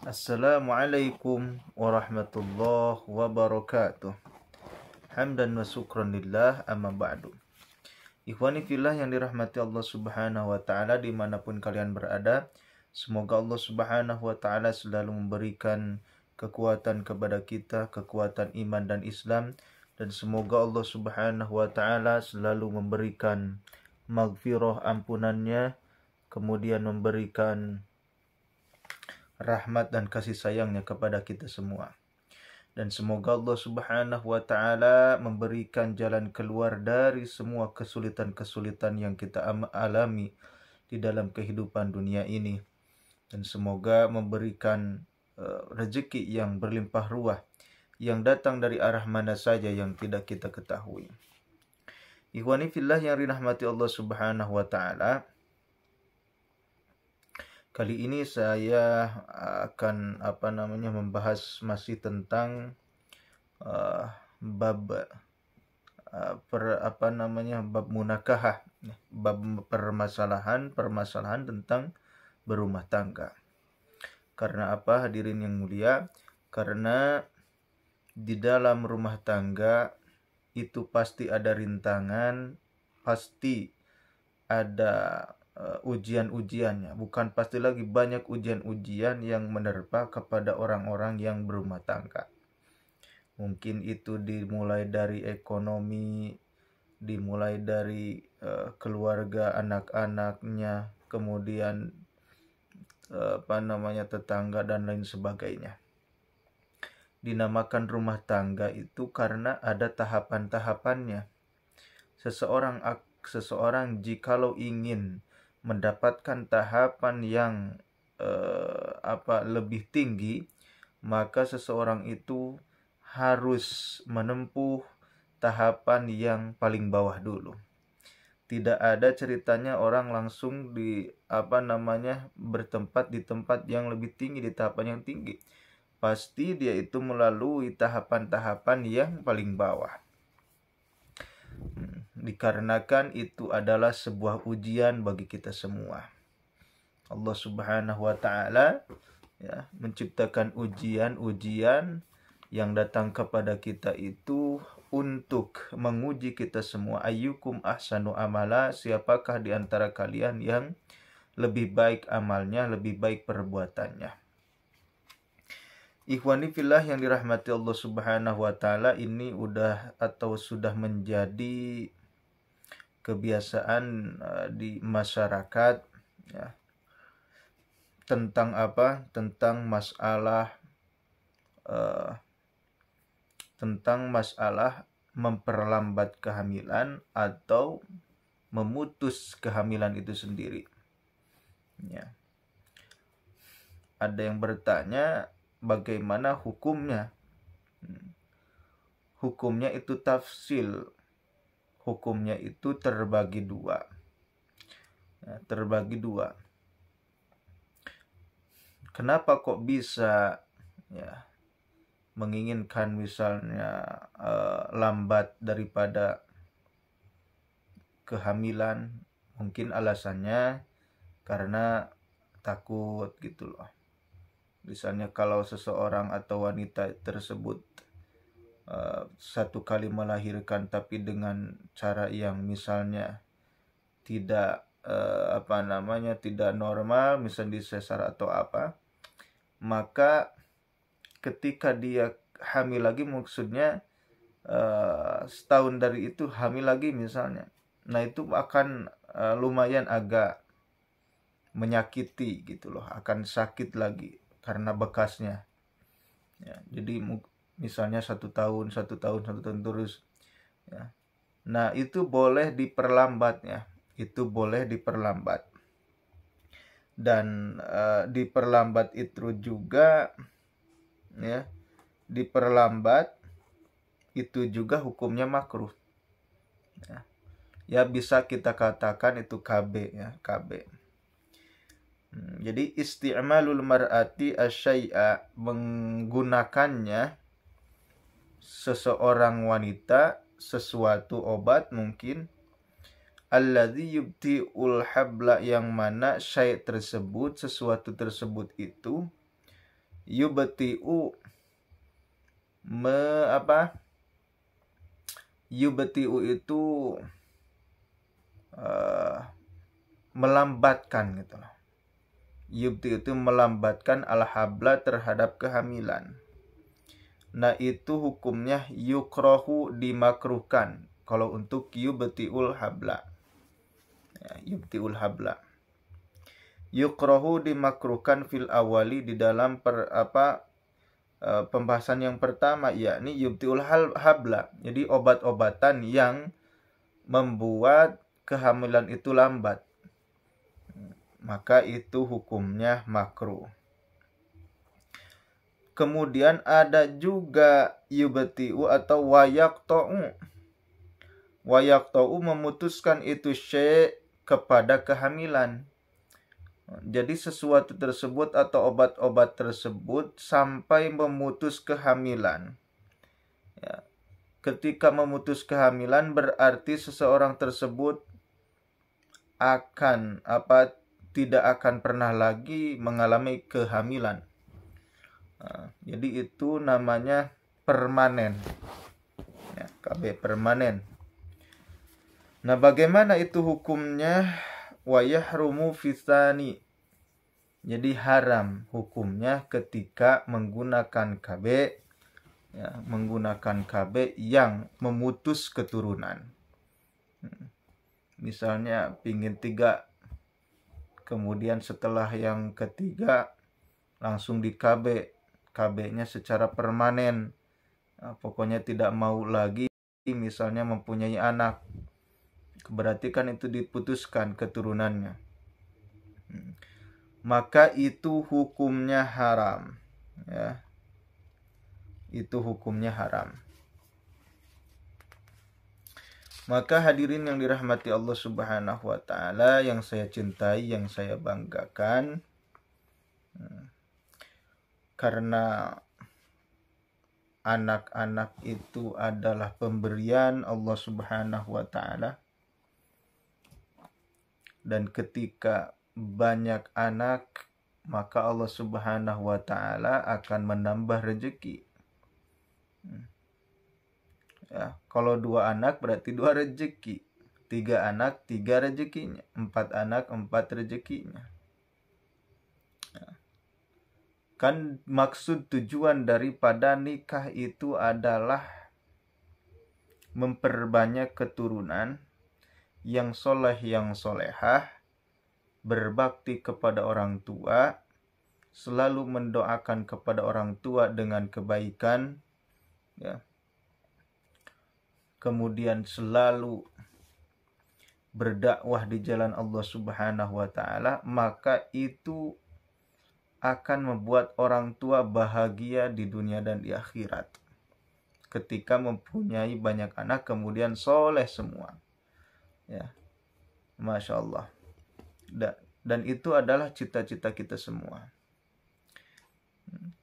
Assalamualaikum warahmatullahi wabarakatuh. Hamdan wa syukran lillah, amma ba'du. Ikhwani fillah yang dirahmati Allah subhanahu wa ta'ala dimanapun kalian berada, semoga Allah subhanahu wa ta'ala selalu memberikan kekuatan kepada kita, kekuatan iman dan Islam, dan semoga Allah subhanahu wa ta'ala selalu memberikan maghfirah ampunannya, kemudian memberikan rahmat dan kasih sayangnya kepada kita semua. Dan semoga Allah subhanahu wa ta'ala memberikan jalan keluar dari semua kesulitan-kesulitan yang kita alami di dalam kehidupan dunia ini. Dan semoga memberikan rezeki yang berlimpah ruah yang datang dari arah mana saja yang tidak kita ketahui. Ikhwani fillah yang dirahmati Allah subhanahu wa ta'ala, kali ini saya akan membahas masih tentang bab munakahah, bab permasalahan tentang berumah tangga. Karena apa, hadirin yang mulia? Karena di dalam rumah tangga itu pasti ada rintangan, pasti ada ujian-ujiannya. Bukan pasti lagi, banyak ujian-ujian yang menerpa kepada orang-orang yang berumah tangga. Mungkin itu dimulai dari ekonomi, dimulai dari keluarga, anak-anaknya, kemudian tetangga dan lain sebagainya. Dinamakan rumah tangga itu karena ada tahapan-tahapannya. Seseorang jikalau ingin mendapatkan tahapan yang lebih tinggi, maka seseorang itu harus menempuh tahapan yang paling bawah dulu. Tidak ada ceritanya orang langsung bertempat di tempat yang lebih tinggi, di tahapan yang tinggi. Pasti dia itu melalui tahapan-tahapan yang paling bawah. Dikarenakan itu adalah sebuah ujian bagi kita semua. Allah subhanahu wa ta'ala menciptakan ujian-ujian yang datang kepada kita itu untuk menguji kita semua. Ayyukum ahsanu amala, siapakah di antara kalian yang lebih baik amalnya, lebih baik perbuatannya. Ikhwani fillah yang dirahmati Allah subhanahu wa ta'ala, ini sudah menjadi kebiasaan di masyarakat tentang masalah memperlambat kehamilan atau memutus kehamilan itu sendiri. Ada yang bertanya, bagaimana hukumnya? Hukumnya itu tafsil. Hukumnya itu terbagi dua. Kenapa kok bisa menginginkan misalnya lambat daripada kehamilan? Mungkin alasannya karena takut gitu loh. Misalnya kalau seseorang atau wanita tersebut satu kali melahirkan tapi dengan cara yang misalnya tidak tidak normal, misalnya disesar atau apa, maka ketika dia hamil lagi, maksudnya setahun dari itu hamil lagi misalnya, nah itu akan lumayan agak menyakiti gitu loh, akan sakit lagi karena bekasnya. Jadi misalnya satu tahun terus. Nah itu boleh diperlambat ya. Itu boleh diperlambat. Dan diperlambat itu juga diperlambat itu juga hukumnya makruh. Ya bisa kita katakan itu KB ya, KB. Jadi isti'malul mar'ati asyai'a, menggunakannya seseorang wanita sesuatu obat mungkin, alladzi yubti'ul habla, yang mana syai' tersebut, sesuatu tersebut itu yubti'u yubti'u itu melambatkan gitu loh. Yubti'u itu melambatkan al-habla terhadap kehamilan. Nah, itu hukumnya yukrahu, dimakruhkan kalau untuk yubti'ul habla. Ya, yubti'ul habla. Yukrahu, dimakruhkan fil awali, di dalam pembahasan yang pertama, yakni yubti'ul habla. Jadi obat-obatan yang membuat kehamilan itu lambat, maka itu hukumnya makruh. Kemudian ada juga yubti'u atau wayaqta'u. Wayaqta'u memutuskan itu syai' kepada kehamilan. Jadi sesuatu tersebut atau obat-obat tersebut sampai memutus kehamilan. Ya. Ketika memutus kehamilan berarti seseorang tersebut tidak akan pernah lagi mengalami kehamilan. Nah, jadi itu namanya permanen. Ya, KB permanen. Nah, bagaimana itu hukumnya? Wa yahrumu fisani. Jadi haram hukumnya ketika menggunakan KB, ya, menggunakan KB yang memutus keturunan. Misalnya pingin 3, kemudian setelah yang ketiga langsung di KB-nya secara permanen. Nah, pokoknya tidak mau lagi misalnya mempunyai anak. Berarti kan itu diputuskan keturunannya. Maka itu hukumnya haram. Ya. Itu hukumnya haram. Maka hadirin yang dirahmati Allah Subhanahu wa ta'ala, yang saya cintai, yang saya banggakan, karena anak-anak itu adalah pemberian Allah Subhanahu wa ta'ala. Dan ketika banyak anak, maka Allah Subhanahu wa ta'ala akan menambah rezeki. Ya, kalau 2 anak berarti 2 rezeki. 3 anak 3 rezekinya. 4 anak 4 rezekinya. Ya. Kan maksud tujuan daripada nikah itu adalah memperbanyak keturunan yang soleh, yang solehah, berbakti kepada orang tua, selalu mendoakan kepada orang tua dengan kebaikan, ya. Kemudian selalu berdakwah di jalan Allah Subhanahu wa ta'ala, maka itu akan membuat orang tua bahagia di dunia dan di akhirat. Ketika mempunyai banyak anak kemudian soleh semua. Ya. Masya Allah. Dan itu adalah cita-cita kita semua.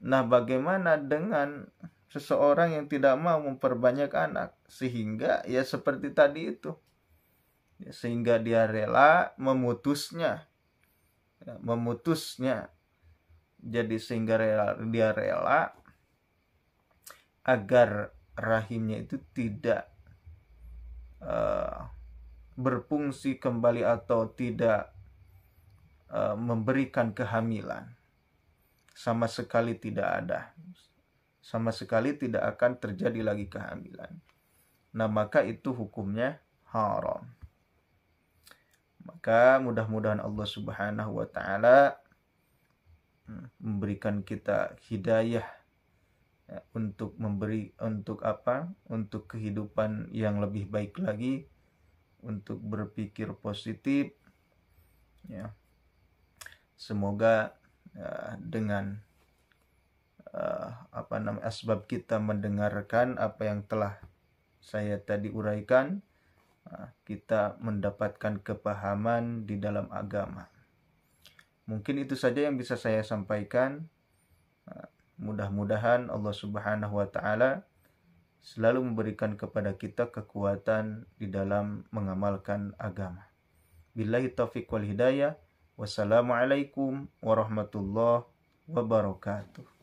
Nah, bagaimana dengan seseorang yang tidak mau memperbanyak anak, sehingga ya seperti tadi itu, ya, sehingga dia rela memutusnya, ya, jadi sehingga dia rela agar rahimnya itu tidak berfungsi kembali atau tidak memberikan kehamilan. Sama sekali tidak ada. Sama sekali tidak akan terjadi lagi kehamilan. Nah, maka itu hukumnya haram. Maka mudah-mudahan Allah Subhanahu wa ta'ala memberikan kita hidayah, ya, untuk kehidupan yang lebih baik lagi, untuk berpikir positif, ya. Semoga dengan asbab kita mendengarkan apa yang telah saya tadi uraikan, kita mendapatkan kepahaman di dalam agama. Mungkin itu saja yang bisa saya sampaikan. Mudah-mudahan Allah Subhanahu wa ta'ala selalu memberikan kepada kita kekuatan di dalam mengamalkan agama. Billahi taufiq wal hidayah. Wassalamualaikum warahmatullahi wabarakatuh.